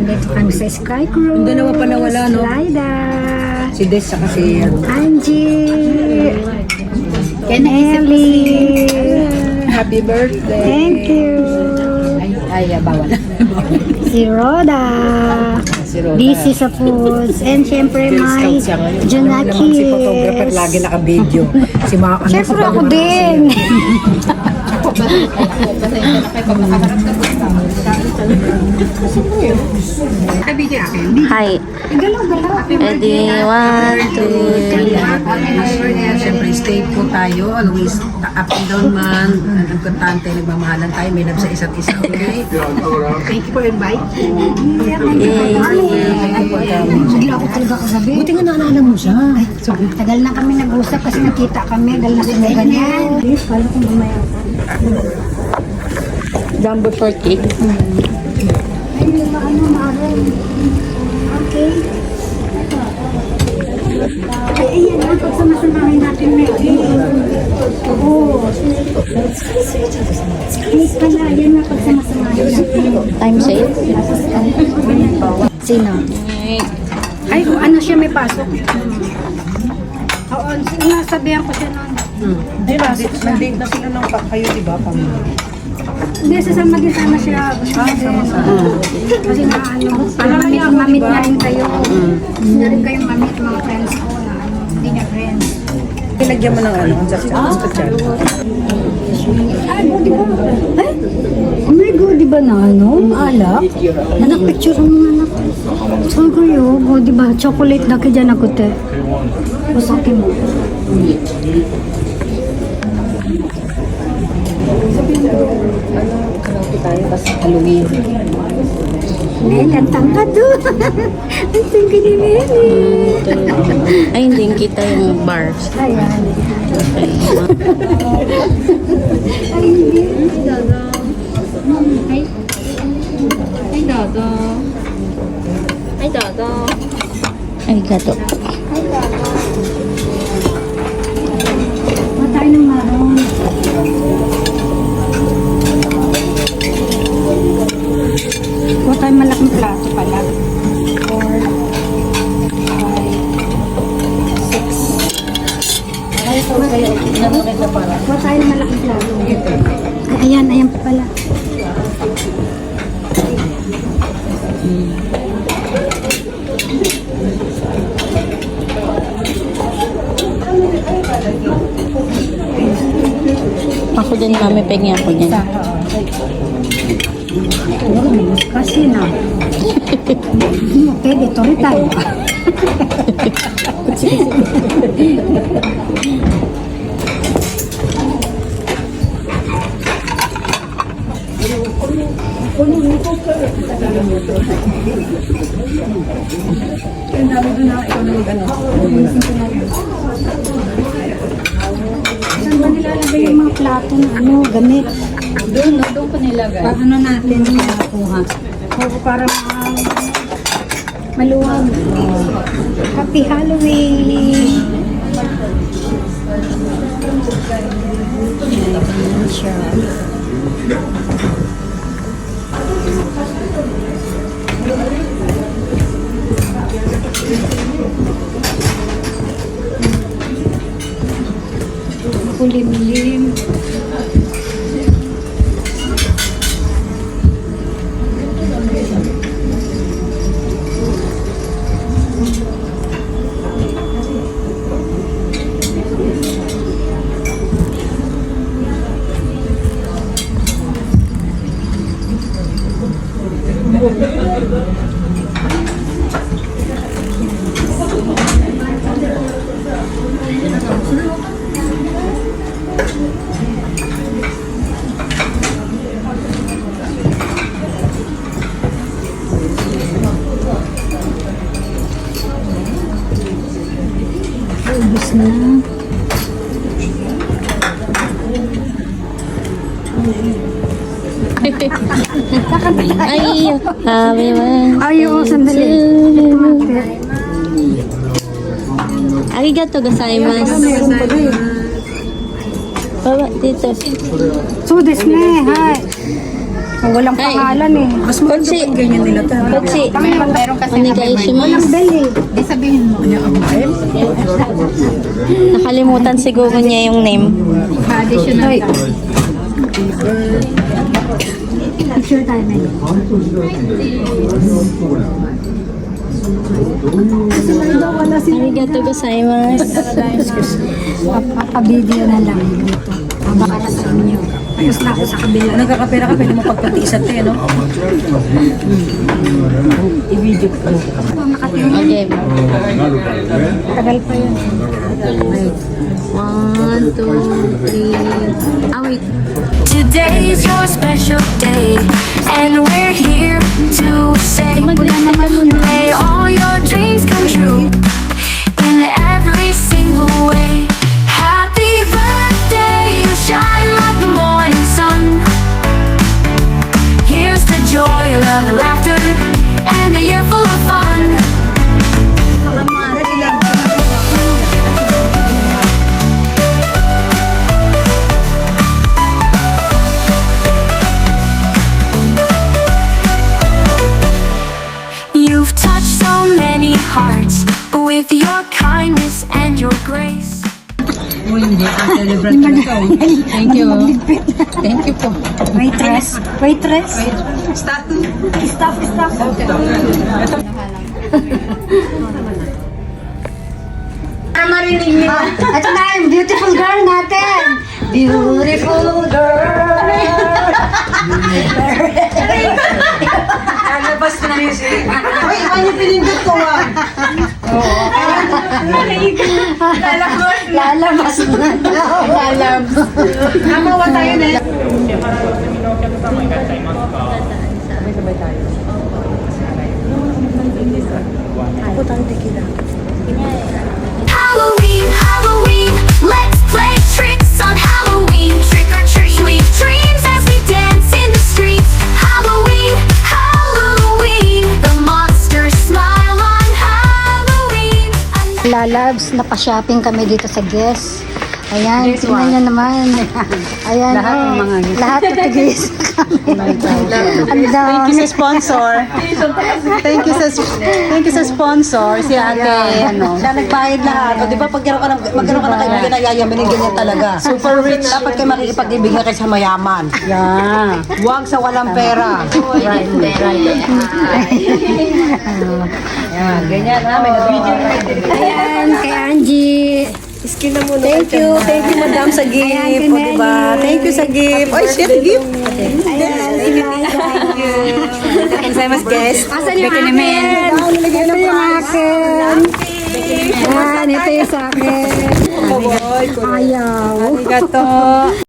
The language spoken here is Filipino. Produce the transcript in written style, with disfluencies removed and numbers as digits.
Nandito kami sa Sky Cruise. Yung dalawa pa nawala, no? Laida. Si Des saka si Angie. Kaya Ellie. Happy birthday. Thank you. Ay, bawal. Si Roda. Si Roda. Busy sa foods. And syempre Girl may Scout siya ngayon. Alam mo Junakis. naman si photographer lagi naka-video. Si mga Syempre ako din. Hi. Ready? 1, 2, Siyempre, stay po tayo. Always up and down man. Ang importante, nagmamahalan tayo. May love sa isa't isa. Okay? Thank you for inviting. Hindi ako talaga kagabi. Buti nga naalala mo siya. Ay, sorry. Tagal na kami nag-usap kasi nakita kami. Dahil na sila ganyan. Please, kala ko mamaya. Jumbo shortcake. Ay, maaral. Okay. Ay, ayan ang pagsamasamahin natin ngayon. Oo. Please pala, ayan na pagsamasamahin natin. Time sale. Sino? Ay, ano siya may pasok? Oo, sinasabihan ko siya nun. Nandate na sila ng kayo, di ba? Hindi, sasama din sana siya. Kasi na ano, para mamit na rin kayo. Hindi na rin kayong mamit mga friends ko na ano, hindi niya friends. Pinagyan mo ng ano, ang sakit. Ay, di ba? Ay, oh my God, di ba na ano? Alak? Anak, picture mo anak. Saan kayo? Oh, di ba? Chocolate na kaya na te. Usakin mo. Karaoke tayo, kasi Halloween. Nel, ang tangkad doon. Ang tangkad ni Meli. Ay, hindi kita yung bars. Ayan. Okay. Ay, hindi. Ay, gato. Matay ng maroon. Huwag tayong malaking plato pala. 4, 5, 6. Huwag tayong malaking plato. Ay, ayan pa pala. Ako din, mami, pengi ako din. Kasi na. Okay, dito rin tayo. Saan ba nilalagay yung mga plato na ano, gamit? Doon ko nilagay. Paano natin nakakuha? Oo, para maluwag. Happy Halloween! Ayan siya. Kulimlim. Ubus na. Ay, happy man. Ay, oo, sandali. Arigato gozaimasu. Baba, dito. So, this ne, hi. Walang pangalan eh. Mas maganda pa yung ganyan nila ta. Kutsi. Meron kasi Onegaishimasu. Bell eh. Di sabihin mo. Nakalimutan siguro niya yung name. Additional lang. Picture tayo na yun. Arigato gozaimasu. Papabideo na lang dito. Baka na sa inyo. Tapos na ako sa kabila. Nagkakapera ka, pwede mo pagpatiisan tayo, no? I-video ko. Okay. Tagal pa yun. 1, 2, 3. Ah, wait. Today's your special day, and we're here to say, may all your dreams come true in every single way. Happy birthday, you shine like the morning sun. Here's the joy, love, laughter, and a year full of fun. You've touched so many hearts with your kindness and your grace. Uy, hindi. Celebrate ka na. Thank you. Thank you po. Waitress. Waitress. Start. Stop, stop. Ito na yung beautiful girl natin. Beautiful girl. Lalabas na music. Uy, iba yung pinindot ko, ah. Lalabas na daw. Namawa tayo na. Halloween, Halloween, let's play tricks on Halloween. Trick or treat, sweet dreams as we dance in the streets. Halloween, Halloween, the monsters smile on Halloween. Lalabs, napashopping kami dito sa Guess. Ayan, tingnan niyo naman. Ayan, Lahat ng mga Guess. lahat natigis kami. Ang Thank you sa sponsor. Thank you sa sponsor. Si ate, ano. Siya nagbayad lahat. O, di ba, pag magkaroon ka ng kaibigan na yayamanin, ganyan talaga. Super rich. Dapat kayo makikipag-ibigay kayo sa mayaman. Yeah. Huwag sa walang pera. Right. Yan, ganyan ha. May nag-video na. Ayan, kay Angie. Skin na muna. Thank you, madam, sa gift. Ayan, O, di ba? Thank you sa gift. Ay, shit, gift. Ayan, thank you. Gozaimasu, guys. Asan yung akin? Ito yung akin. Ayan, ito yung sa akin. Ayaw. Arigato.